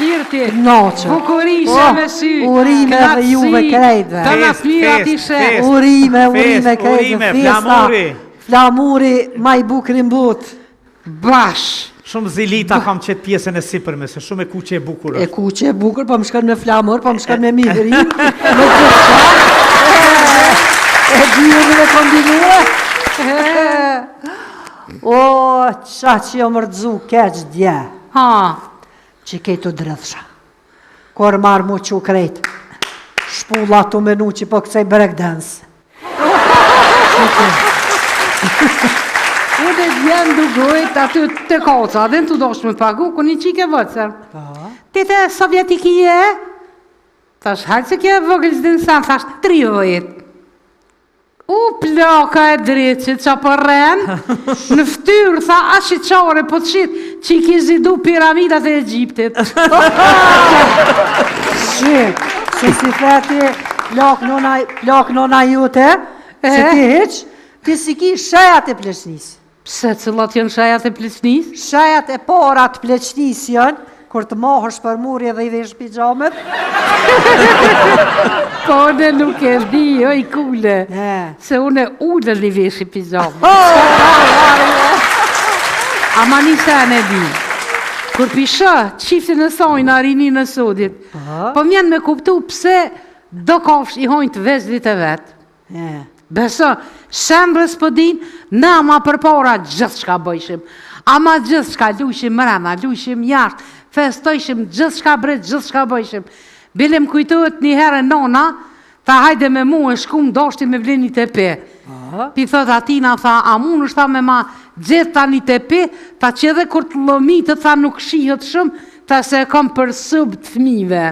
shpirti, Noqë. bukurishe me sy, Urime dhe juve krejtve. Të nasmirat ishe. Urime krejtve. Urime, flamuri. Flamuri, ma i bukrin but. Bash. Shumë zilita kam qëtë pjesën e sipërme, se shumë e kuqe e bukur E është. kuqe e bukur, po më shkon me flamur, po më shkon me mihrin. E dhjurë me kombinue. O, qa që jo mërdzu keq dje. Ha. Që kejtu drëthsha. Kor marë mu që krejt. Shpulla të menu që po këcej breakdance. Unë e djenë dugojt aty të koca, dhe në të doshtë me pagu, ku një qike vëtësër. Ti të sovjetikije? Thash, hajtë se kje vëgël zdinë sa, thash 30. U plaka e dreqit që për rrenë, në ftyrë, tha, ashtë qare, po të shqitë, që i ki zidu piramidat e Egjiptit. Shqip, se si feti plak nona jute, se ti heq, ti si ki shajat e pleçnis. Pse cëllat janë shajat e pleçnis? Shajat e parat pleçnis janë, kur të mahësh për murje dhe i vesh pijamet. Po në nuk e di, o i kule, se une ullë li vesh i pijamet. Ama nisa në di, kur pisha qiftin e sajnë arini në sodit, po mjenë me kuptu pse do kafsh i hojnë të vezlit e vetë. Beso, shembrës për din, na ma përpara gjithë shka bëjshim. Ama gjithë shka lushim mrena, lushim jashtë, festojshim gjithë shka bret, gjithë shka bëjshim. Bilim kujtojt një herë nona, tha hajde me mu e shkum doshti me vleni të pe. Pi thot atina, tha, a mun është tha me ma gjithë ta një të pe, ta që edhe kur të lëmitët, tha nuk shihët shumë, ta se kam për sëb të fmive.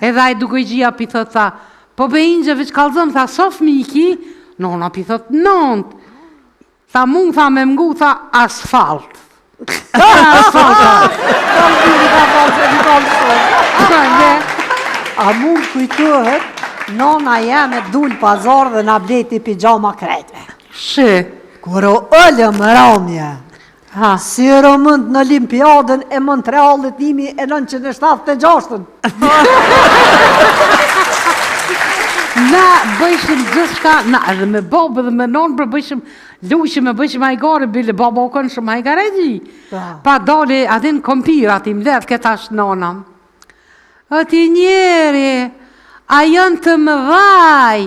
Edhe aj duke i gjia, pi thot, tha, po be ingjëve që kalzëm, tha, so fmi ki, nona pi thot, nënt. Tha, mund, tha, me mgu, tha, asfalt. A mund kujtohet, nona jeme dul pazar dhe na bleti pijama krejtve. Shë. Kuro ëllëm ramje, si rëmënd në Olimpiadën e Montrealit 1976. Na bëjshim gjithë shka, na edhe me babë dhe me nonë për bëjshim, lushim e bëjshim hajgare, bile baba u kënë shumë hajgare gji. Pa dole adin kompirat im ledh këta është nonam. Ati njeri, a janë të më vaj,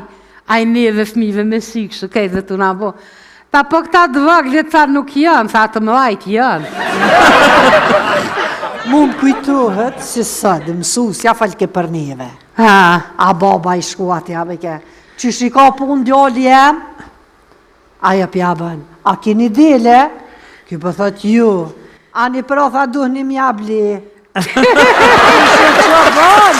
a i neve fmive me sykshë, kejtë dhe të nga bo. Ta po këta dvaglet tha nuk janë, tha të më vajt janë. Mund kujtohet si sëdë mësusja falke për neve. A baba i shkuat jabe ke, që shika pun djali jem, aja pja bën, a kini dele, kjo për thot ju, a një pro tha duh një mjabli. Ishe që bën,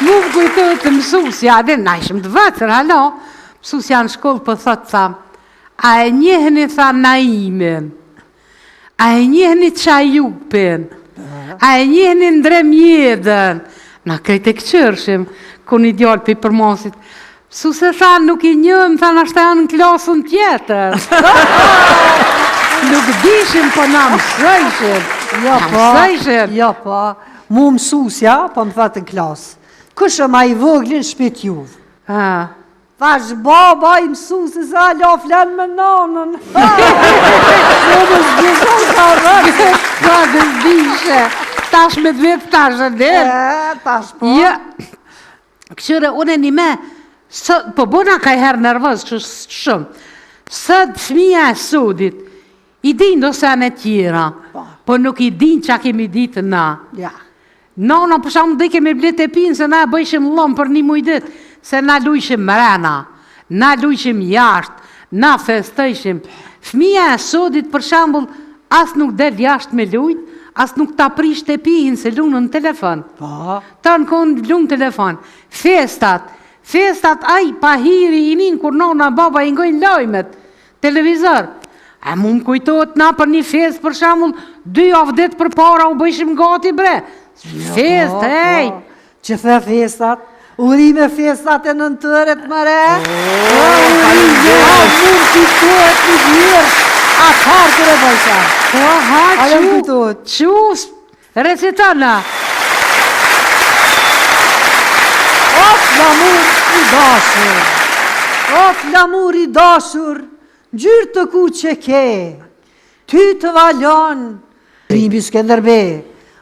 Nuk kujtohet të mësusja, dhe na ishim të vëtër, halo, mësusja në shkollë për thot tha, a e njehni tha Naimin, a e njehni Qajupin, a e njehni Ndremjedën, na krejt e këqërshim, ku një djallë për përmosit, mësuse tha nuk i njëm, tha në shtë janë në klasën tjetër. Nuk dishim, po na mësëshim. Jo po, mu mësusja, po më thëtë në klasë. Këshë ma i vëglin shpit juvë. Thash, baba i mësusë se alo flenë me nonën. Që më zgjizon ka rëtë. Ka dhe zdishe. Tash me dvetë tash e dhe. Tash po. Këshyre, une një me, po bona ka i herë nervëz, kështë shumë. Sëtë fëmija e sudit, i din do se anë e tjera, po nuk i din që a kemi ditë na. Nona, për shumë dhe kemi blet e pinë, se na bëjshim lëmë për një mujdit, se na lujshim mrena, na lujshim jashtë, na festejshim. Fëmija e sodit, për shambull, as nuk del jashtë me lujt, as nuk ta prish të pinë, se lunë në telefon. Ta në konë lunë telefon. Festat, aj, pahiri i ninë, kur nona, baba i ngojnë lojmet, televizor. A mund kujtojt na për një fest, për shambull, 2 avdet për para u bëjshim gati bre. Fest, hej! Që the festat? Urime festat e nëntëret, mëre? Urime! A mund kujtojt një gjirë? A parë kërë bëjshar? Qus, Recitana. O flamur i dashur, o flamur i dashur, gjyrë të ku që ke, ty të valon, Primi Skenderbe,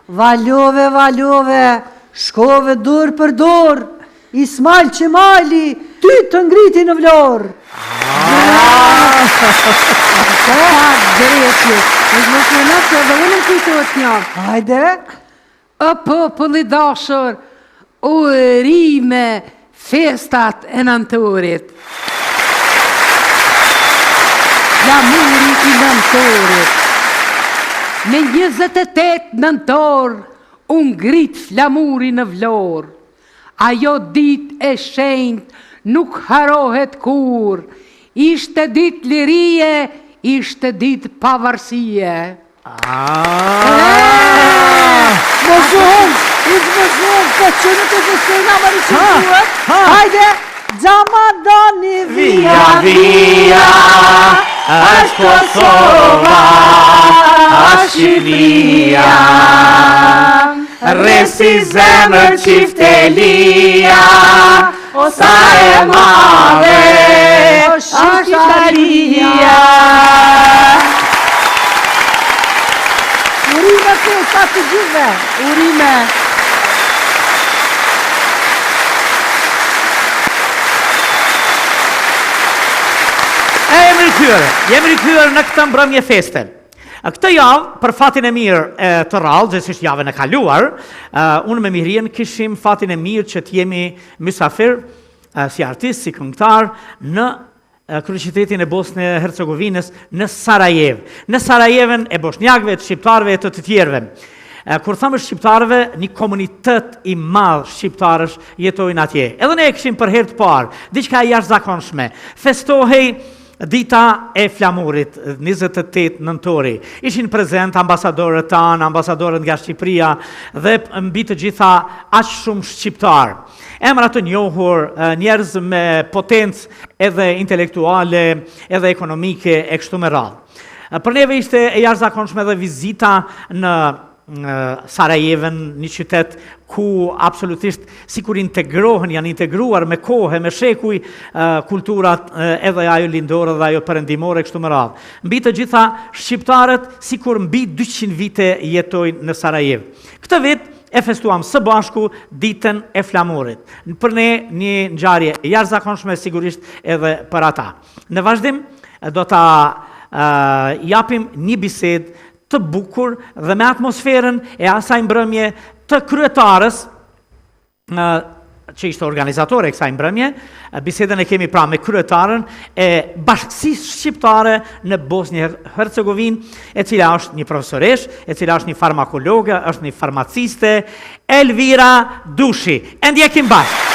valove, valove, shkove dur për dur, Ismail Qemali, ty të ngriti në vlorë. Hajde. O popull i dashur, u rime festat e nëntorit. Flamuri i nëntorit. Me 28 nëntor, u ngrit flamuri në vlorë. Ajo dit e shenjt nuk harohet kur, ishte dit lirie, ishte dit pavarësie. Më shumë, për që në të fësina më rëqëtuat. Hajde, Gjamadani via, via, është Kosova, është Shqipëria. Resi zemër qiftelia, o sa e madhe, është Shqiptaria. Urime festa të gjithve, urime. Jemi rikthyer në këtë mbrëmje feste. Këtë javë, për fatin e mirë të rallë, gjithësisht javën e kaluar, unë me Mirien kishim fatin e mirë që t'jemi mysafir, si artist, si këngëtar, në kryeqytetin e Bosnë e Hercegovinës, në Sarajev. Në Sarajevën e bosnjakëve, të shqiptarëve e të tjerëve. Kur thamë shqiptarëve, një komunitet i madh shqiptarësh jetojnë atje. Edhe ne e kishim për herë të parë, diçka e jashtëzakonshme. Festohej dita e flamurit, 28 nëntori. Ishin prezent ambasadorët tanë, ambasadorët nga Shqipëria dhe mbi të gjitha aq shumë shqiptar. Emra të njohur, njerëz me potencë edhe intelektuale, edhe ekonomike e kështu me radhë. Për neve ishte e jashtëzakonshme edhe vizita në Sarajevën, një qytet ku absolutisht sikur integrohen, janë integruar me kohë, me shekuj, kulturat edhe ajo lindore dhe ajo perëndimore kështu me radhë. Mbi të gjitha shqiptarët sikur mbi 200 vite jetojnë në Sarajev. Këtë vit e festuam së bashku ditën e flamurit. Për ne një ngjarje e jashtëzakonshme sigurisht edhe për ata. Në vazhdim do ta japim një bisedë të bukur dhe me atmosferën e asaj mbrëmje të kryetarës që ishte organizatore e kësaj mbrëmje. Bisedën e kemi pra me kryetarën e Bashkësisë Shqiptare në Bosnjë Hercegovinë, e cila është një profesoresh, e cila është një farmakologe, është një farmaciste, Elvira Dushi. E ndjekim bashkë.